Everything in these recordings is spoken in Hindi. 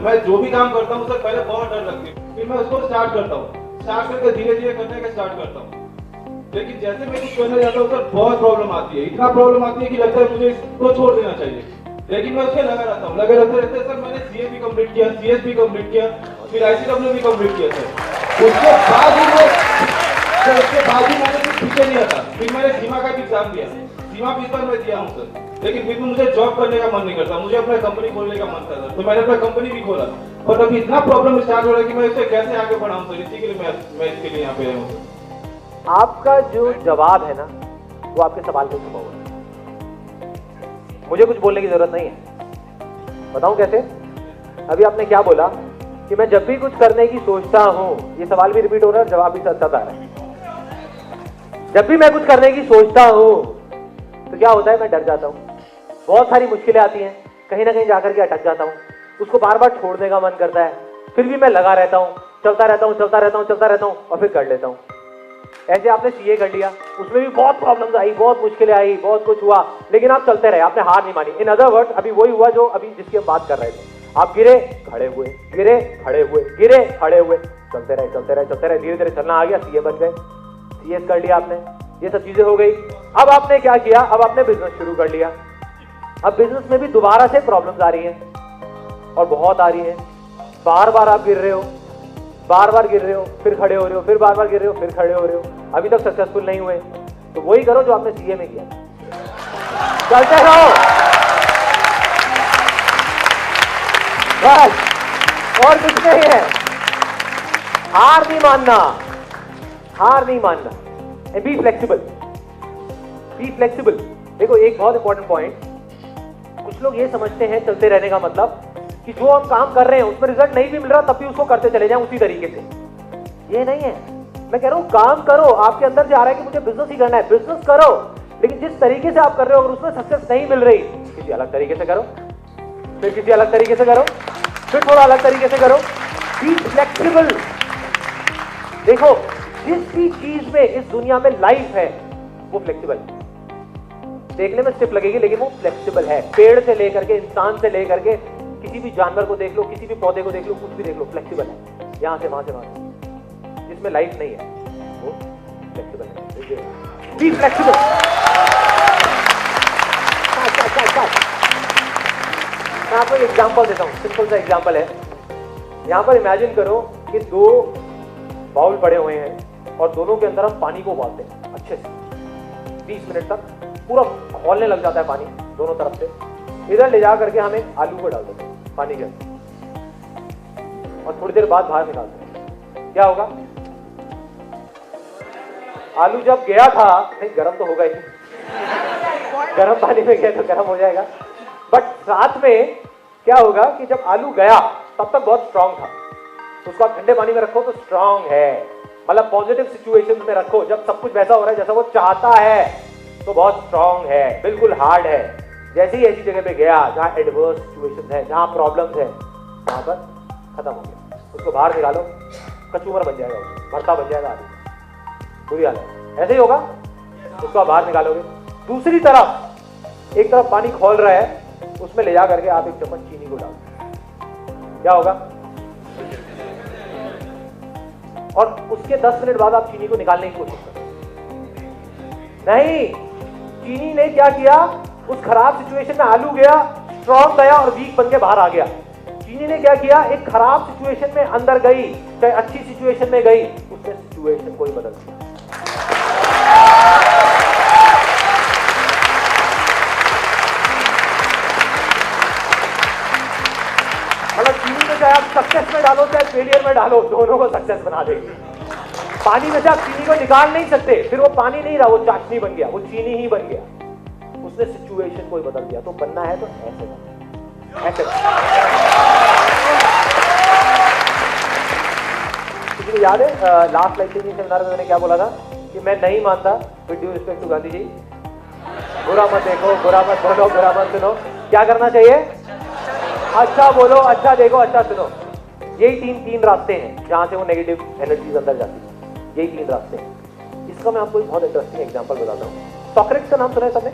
मैं जो भी काम करता हूँ सर पहले बहुत डर लगती है, फिर मैं उसको स्टार्ट करता हूँ, स्टार्ट करके धीरे धीरे करने का स्टार्ट करता हूँ। लेकिन जैसे मैं कुछ करने जाता हूँ सर बहुत प्रॉब्लम आती है, इतना प्रॉब्लम आती है कि लगता है मुझे इसको छोड़ देना चाहिए। लेकिन मैं उसके लगा रहता हूँ, लगे रहते रहते सर मैंने सीए भी कंप्लीट किया, सीएस भी कंप्लीट किया, फिर आईसीडब्ल्यू भी कंप्लीट किया सर। उसके बाद ही मैंने कुछ पीछे नहीं हटा, फिर मैंने सीमा का भी एग्जाम दिया, सीमा भी इस बार मैं दिया हूँ सर। लेकिन फिर भी मुझे जॉब करने का मन नहीं करता, मुझे अपना कंपनी खोलने का मन था सर, तो मैंने अपना कंपनी भी खोला। और अभी इतना प्रॉब्लम स्टार्ट हो रहा है कि मैं इसे कैसे आगे बढ़ाऊँ सर, इसी के लिए मैं इसके लिए यहाँ पे आया हूँ सर। आपका जो जवाब है ना वो आपके सवाल पे छुपा हुआ है, मुझे कुछ बोलने की जरूरत नहीं है। बताऊं कैसे? अभी आपने क्या बोला कि मैं जब भी कुछ करने की सोचता हूं, ये सवाल भी रिपीट हो रहा है और जवाब भी सच आ रहा है। जब भी मैं कुछ करने की सोचता हूं तो क्या होता है, मैं डर जाता हूं, बहुत सारी मुश्किलें आती हैं, कहीं ना कहीं जाकर के अटक जाता हूं, उसको बार बार छोड़ने का मन करता है, फिर भी मैं लगा रहता हूं, चलता रहता हूं और फिर कर लेता हूं। ऐसे आपने सीए कर लिया, उसमें भी बहुत प्रॉब्लम्स आई, बहुत मुश्किलें आई, बहुत कुछ हुआ, लेकिन आप चलते रहे, आपने हार नहीं मानी। इन अदर वर्ड्स अभी वही हुआ जो अभी जिसकी हम बात कर रहे थे, आप गिरे खड़े हुए, गिरे खड़े हुए, गिरे खड़े हुए, चलते रहे, धीरे धीरे चलना आ गया, सीए बन गए, सीएस कर लिया आपने, ये सब चीजें हो गई। अब आपने क्या किया, अब आपने बिजनेस शुरू कर लिया। अब बिजनेस में भी दोबारा से प्रॉब्लम्स आ रही हैं और बहुत आ रही हैं, बार बार आप गिर रहे हो, बार बार गिर रहे हो, फिर खड़े हो रहे हो, फिर बार बार गिर रहे हो, फिर खड़े हो रहे हो, अभी तक सक्सेसफुल नहीं हुए। तो वही करो जो आपने सीए में किया, चलते रहो बस, और कुछ नहीं है। हार नहीं मानना, हार नहीं मानना, and be flexible, be flexible. देखो एक बहुत इंपॉर्टेंट पॉइंट, कुछ लोग ये समझते हैं चलते रहने का मतलब कि जो हम काम कर रहे हैं उसमें रिजल्ट नहीं भी मिल रहा तब भी उसको करते चले जाएं उसी तरीके से। ये नहीं है, मैं कह रहा हूं काम करो, आपके अंदर से आ रहा है कि मुझे बिजनेस ही करना है, बिजनेस करो, लेकिन जिस तरीके से आप कर रहे हो अगर उसमें सक्सेस नहीं मिल रही, किसी अलग तरीके से करो, फिर किसी अलग तरीके से करो, फिर थोड़ा अलग तरीके से करो। Be flexible. देखो जिस भी चीज में इस दुनिया में लाइफ है वो फ्लेक्सिबल है, देखने में स्टिफ लगेगी लेकिन वो फ्लेक्सिबल है। पेड़ से लेकर के, इंसान से लेकर के, किसी भी जानवर को देख लो, किसी भी पौधे को देख लो, कुछ भी देख लो, फ्लेक्सिबल है, यहां से वहां से वहां से। जिसमें लाइफ नहीं है वो फ्लेक्सिबल है। Be flexible. मैं आपको एक एग्जांपल देता हूं, सिंपल सा एग्जांपल है। यहां पर इमेजिन करो कि दो बाउल पड़े हुए हैं और दोनों के अंदर हम पानी को उबालते हैं अच्छे से 20 मिनट तक, पूरा खौलने लग जाता है पानी दोनों तरफ से। इधर ले जा करके हम एक आलू को डाल देते हैं पानी के अंदर और थोड़ी देर बाद बाहर निकालते हैं, क्या होगा? आलू जब गया था, नहीं गर्म तो होगा ही, गर्म पानी में गया तो गर्म हो जाएगा, बट साथ में क्या होगा कि जब आलू गया तब तक बहुत स्ट्रांग था, तो उसको आप ठंडे पानी में रखो तो स्ट्रांग है। मतलब पॉजिटिव सिचुएशंस में रखो, जब सब कुछ वैसा हो रहा है जैसा वो चाहता है तो बहुत स्ट्रांग है, बिल्कुल हार्ड है। जैसे ही ऐसी जगह पे गया जहां एडवर्स सिचुएशन है, जहां प्रॉब्लम्स है, वहां पर खत्म हो गया, उसको बाहर निकालो, कचूमर बन जाएगा, भरता बन जाएगा आलू, बुरी हालत। ऐसे ही होगा, उसको आप बाहर निकालोगे। दूसरी तरफ एक तरफ पानी खोल रहा है, उसमें ले जा करके आप एक चम्मच चीनी को डाल, क्या होगा? और उसके 10 मिनट बाद आप चीनी को निकालने की कोशिश करें, नहीं, चीनी ने क्या किया, उस खराब सिचुएशन में आलू गया, स्ट्रॉन्ग गया और वीक बन के बाहर आ गया। चीनी ने क्या किया, एक खराब सिचुएशन में अंदर गई, चाहे अच्छी सिचुएशन में गई, उसने सिचुएशन को ही बदल दिया। मतलब चीनी में चाहे आप सक्सेस में डालो चाहे फेलियर में डालो, दोनों को सक्सेस बना देगी। पानी में से आप चीनी को निकाल नहीं सकते, फिर वो पानी नहीं रहा, वो चाशनी बन गया, वो चीनी ही बन गया, उसने सिचुएशन को ही बदल दिया। तो बनना है तो ऐसे ऐसे। किसी को याद है लास्ट लाइफ सेमिनार में मैंने क्या बोला था कि मैं नहीं मानता, with due respect to Gandhi ji, बुरा मत देखो, बुरा मत बोलो, बुरा मत सुनो, क्या करना चाहिए? अच्छा बोलो, अच्छा देखो, अच्छा सुनो। यही तीन रास्ते हैं जहां से वो नेगेटिव एनर्जीज अंदर जाती है, यही 3 रास्ते हैं। इसका मैं आपको एक बहुत इंटरेस्टिंग एग्जांपल बताता हूं। सॉक्रेटिस का नाम सुना है सबने?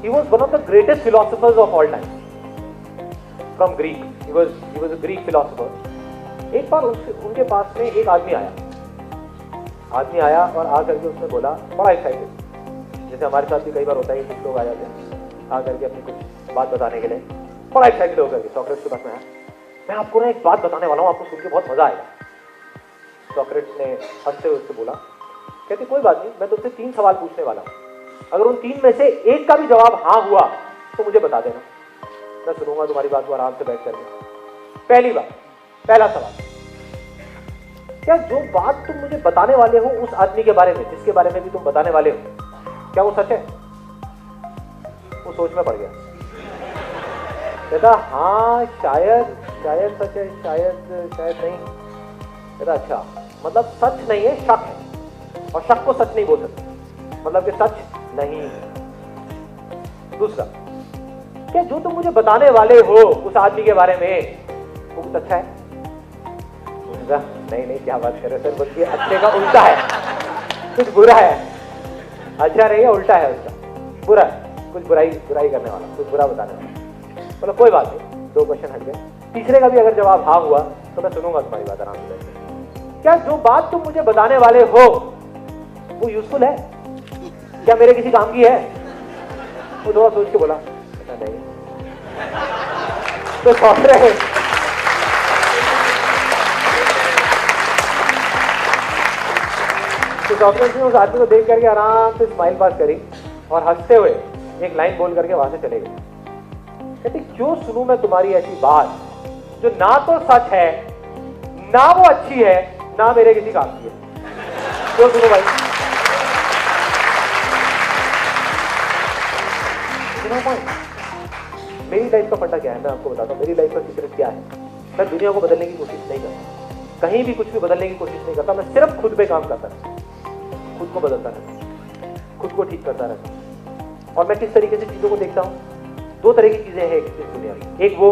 He was one of the greatest philosophers of all time. From Greek, he was a Greek philosopher. एक बार उनके पास में एक आदमी आया और आ करके उसने बोला, बड़ा एक्साइटेड, जैसे हमारे साथ भी कई बार होता है, कुछ लोग आ जाते हैं आ करके अपनी कुछ बात बताने के लिए, बड़ा एक्साइटेड होकर के सोक्रेटिस के पास में आया, मैं आपको ना एक बात बताने वाला हूँ, आपको सुन के बहुत मजा आएगा। सोक्रेटिस ने हंसते हुए उससे बोला, कहते कोई बात नहीं, मैं तुमसे 3 सवाल पूछने वाला हूँ, अगर उन 3 में से एक का भी जवाब हाँ हुआ तो मुझे बता देना, मैं सुनूंगा तुम्हारी बात को आराम से बैठ करके। पहला सवाल, क्या जो बात तुम मुझे बताने वाले हो उस आदमी के बारे में, जिसके बारे में भी तुम बताने वाले हो, क्या वो सच है? वो सोच में पड़ गया, कहता हाँ शायद सच है, शायद नहीं। कहता अच्छा, मतलब सच नहीं है, शक है, और शक को सच नहीं बोल सकते, मतलब कि सच नहीं। दूसरा, क्या जो तुम मुझे बताने वाले हो उस आदमी के बारे में वो कुछ अच्छा है? नहीं, क्या बात कर रहे सर, बल्कि अच्छे का उल्टा है, कुछ बुरा है, अच्छा नहीं है, उल्टा है उसका, बुरा है, कुछ बुराई करने वाला, कुछ बुरा बताने वाला। मतलब कोई बात नहीं, 2 क्वेश्चन हट गए। तीसरे का भी अगर जवाब हाँ हुआ तो मैं सुनूंगा तुम्हारी बात आराम से। क्या जो बात तुम मुझे बताने वाले हो वो यूजफुल है, क्या मेरे किसी काम की है? वो थोड़ा सोच के बोला, नहीं। तो सोक्रेटिस ने उस आदमी को देख करके आराम से स्माइल पास करी और हंसते हुए एक लाइन बोल करके वहां से चले गए। कहते क्यों सुनूं मैं तुम्हारी ऐसी बात जो ना तो सच है, ना वो अच्छी है, ना मेरे किसी काम की है, क्यों सुनूं भाई? मेरी लाइफ का फंडा क्या है, मैं आपको बताता हूँ। मेरी लाइफ का सीक्रेट क्या है, मैं दुनिया को बदलने की कोशिश नहीं करता, कहीं भी कुछ भी बदलने की कोशिश नहीं करता, मैं सिर्फ खुद पे काम करता रहता, खुद को बदलता रहता, खुद को ठीक करता रहता। और मैं किस तरीके से चीजों को देखता हूँ, 2 तरह की चीजें हैं इस दुनिया में। एक वो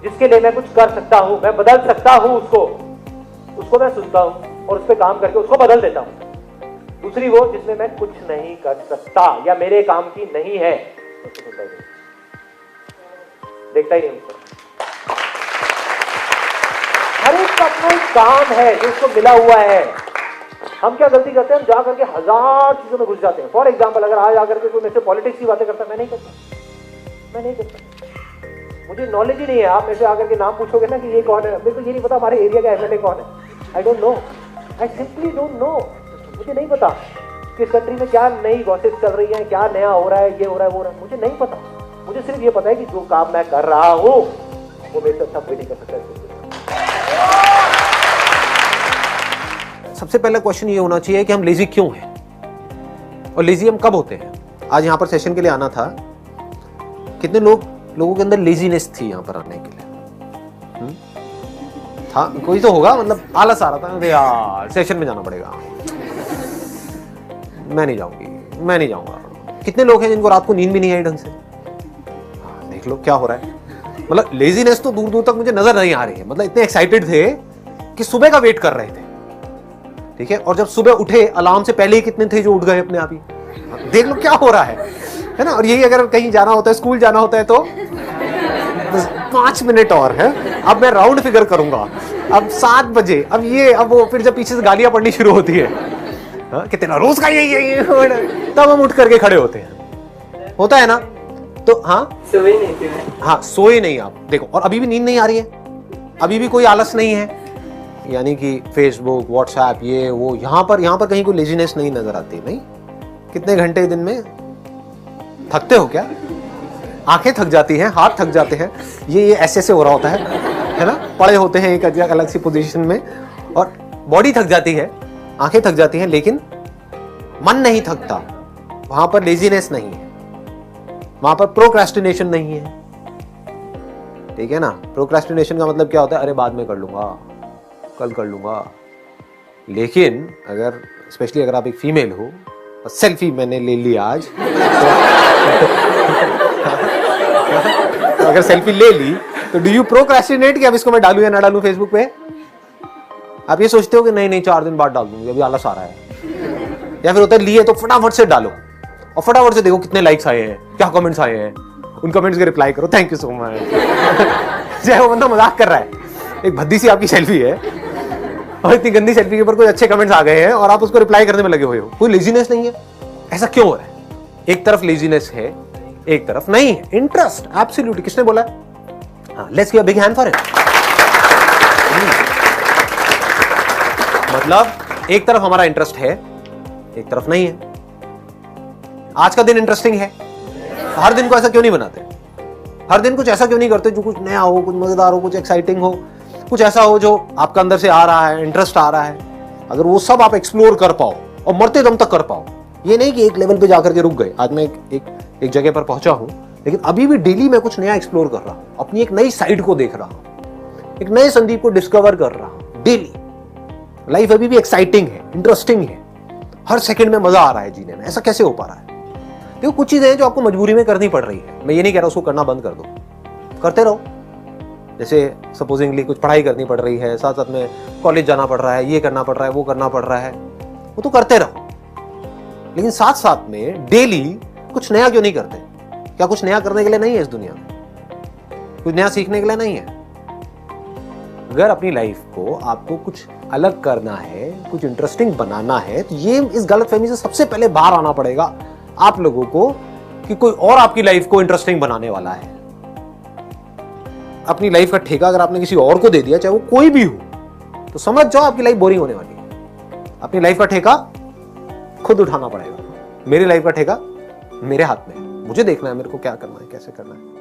जिसके लिए मैं कुछ कर सकता हूं, मैं बदल सकता हूं, उसको मैं सुनता हूं और उस पर काम करके उसको बदल देता हूं। दूसरी वो जिसमें मैं कुछ नहीं कर सकता या मेरे काम की नहीं है, उसको सुनता ही नहीं, देखता ही नहीं उसको। हर एक का अपना एक काम है जो उसको मिला हुआ है। हम क्या गलती करते हैं, हम जा करके 1000 चीजों में घुस जाते हैं। फॉर एग्जाम्पल, अगर आज आकर के कोई मेरे से पॉलिटिक्स की बातें करता है, मैं नहीं करता, मुझे नॉलेज ही नहीं है। आप मेरे से आकर के नाम पूछोगे ना कि ये कौन है, मेरे को ये नहीं पता हमारे एरिया का एमएलए कौन है, I don't know, I simply don't know. मुझे नहीं पता किस कंट्री में क्या नई गॉसिप चल रही है, क्या नया हो रहा है, ये हो रहा है, वो हो रहा है, मुझे नहीं पता। मुझे सिर्फ ये पता है कि जो काम मैं कर रहा हूं वो मेरे से अच्छा कोई नहीं कर सकता। सबसे पहला क्वेश्चन ये होना चाहिए कि हम लेजी क्यों हैं और लेजी हम कब होते हैं। आज यहाँ पर सेशन के लिए आना था, कितने लोगों के अंदर लेजीनेस थी यहाँ पर आने के लिए? था कोई तो होगा, मतलब आलस आ रहा था, अरे यार सेशन में जाना पड़ेगा, मैं नहीं जाऊंगा। कितने लोग हैं जिनको रात को नींद भी नहीं आई ढंग से? देख लो क्या हो रहा है। मतलब लेजीनेस तो दूर दूर तक मुझे नजर नहीं आ रही है। मतलब इतने एक्साइटेड थे कि सुबह का वेट कर रहे थे, ठीक है, और जब सुबह उठे अलार्म से पहले ही कितने थे जो उठ गए अपने आप ही। देख लो क्या हो रहा है ना। और यही अगर कहीं जाना होता है, स्कूल जाना होता है तो 5 मिनट और है, अब मैं राउंड फिगर करूंगा, अब 7 बजे, अब ये, अब वो, फिर जब पीछे से गालियां पड़नी शुरू होती है, कितना रोज का यही, तब हम उठ करके खड़े होते हैं, होता है ना। तो सोए नहीं आप, देखो, और अभी भी नींद नहीं आ रही है, अभी भी कोई आलस नहीं है, यानी कि फेसबुक, व्हाट्सएप, ये वो, यहां पर कहीं कोई लेजीनेस नहीं नजर आती। नहीं, कितने घंटे दिन में थकते हो क्या? आंखें थक जाती हैं, हाथ थक जाते हैं, ये ऐसे हो रहा होता है ना, पड़े होते हैं एक अलग सी पोजीशन में, और बॉडी थक जाती है, आंखें थक जाती हैं, लेकिन मन नहीं थकता। वहां पर लेजीनेस नहीं है, वहां पर प्रोक्रेस्टिनेशन नहीं है, ठीक है ना। प्रोक्रेस्टिनेशन का मतलब क्या होता है? अरे बाद में कर लूंगा, कल कर लूंगा। लेकिन अगर स्पेशली अगर आप एक फीमेल हो, सेल्फी मैंने ले ली आज तो अगर सेल्फी ले ली तो डू यू प्रोक्रेस्टिनेट कि अब इसको मैं डालूं या ना डालूं फेसबुक पे? आप ये सोचते हो कि नहीं 4 दिन बाद डाल दूंगी, अभी आलस आ रहा है, या फिर होता है लिए तो फटाफट से डालो और फटाफट से देखो कितने लाइक्स आए हैं, क्या कमेंट्स आए हैं, उन कमेंट्स के रिप्लाई करो, थैंक यू सो मच। चाहे वो बंदा मजाक कर रहा है, एक भद्दी सी आपकी सेल्फी है और इतनी गंदी सेल्फी के ऊपर कोई अच्छे कमेंट्स आ गए हैं और आप उसको रिप्लाई करने में लगे हुए हो, कोई लेजीनेस नहीं है? ऐसा क्यों हो रहा है? एक तरफ लेजीनेस है, एक तरफ नहीं है। Interest, absolutely. किसने बोला है? हाँ, let's give a big hand for it. मतलब एक तरफ हमारा इंटरेस्ट है, एक तरफ नहीं है। आज का दिन इंटरेस्टिंग है, हर दिन को ऐसा क्यों नहीं बनाते? हर दिन कुछ ऐसा क्यों नहीं करते जो कुछ नया हो, कुछ मजेदार हो, कुछ एक्साइटिंग हो, कुछ ऐसा हो जो आपका अंदर से आ रहा है, इंटरेस्ट आ रहा है। अगर वो सब आप एक्सप्लोर कर पाओ और मरते दम तक कर पाओ, ये नहीं कि एक लेवल पे जाकर के रुक गए। आज मैं एक जगह पर पहुंचा हूं, लेकिन अभी भी डेली मैं कुछ नया एक्सप्लोर कर रहा हूं, अपनी एक नई साइड को देख रहा हूं, एक नए संदीप को डिस्कवर कर रहा हूं डेली। लाइफ अभी भी एक्साइटिंग है, इंटरेस्टिंग है, हर सेकंड में मजा आ रहा है जीने में। ऐसा कैसे हो पा रहा है? देखो, कुछ चीजें हैं जो आपको मजबूरी में करनी पड़ रही है। मैं ये नहीं कह रहा उसको करना बंद कर दो, करते रहो। जैसे सपोजिंगली कुछ पढ़ाई करनी पड़ रही है, साथ साथ में कॉलेज जाना पड़ रहा है, ये करना पड़ रहा है, वो करना पड़ रहा है, वो तो करते रहो। लेकिन साथ साथ में डेली कुछ नया क्यों नहीं करते? क्या कुछ नया करने के लिए नहीं है इस दुनिया में? कुछ नया सीखने के लिए नहीं है? अगर अपनी लाइफ को आपको कुछ अलग करना है, कुछ इंटरेस्टिंग बनाना है, तो ये इस गलतफहमी से सबसे पहले बाहर आना पड़ेगा आप लोगों को कि कोई और आपकी लाइफ को इंटरेस्टिंग बनाने वाला है। अपनी लाइफ का ठेका अगर आपने किसी और को दे दिया, चाहे वो कोई भी हो, तो समझ जाओ आपकी लाइफ बोरिंग होने वाली है। अपनी लाइफ का ठेका खुद उठाना पड़ेगा। मेरी लाइफ का ठेका मेरे हाथ में है, मुझे देखना है मेरे को क्या करना है, कैसे करना है।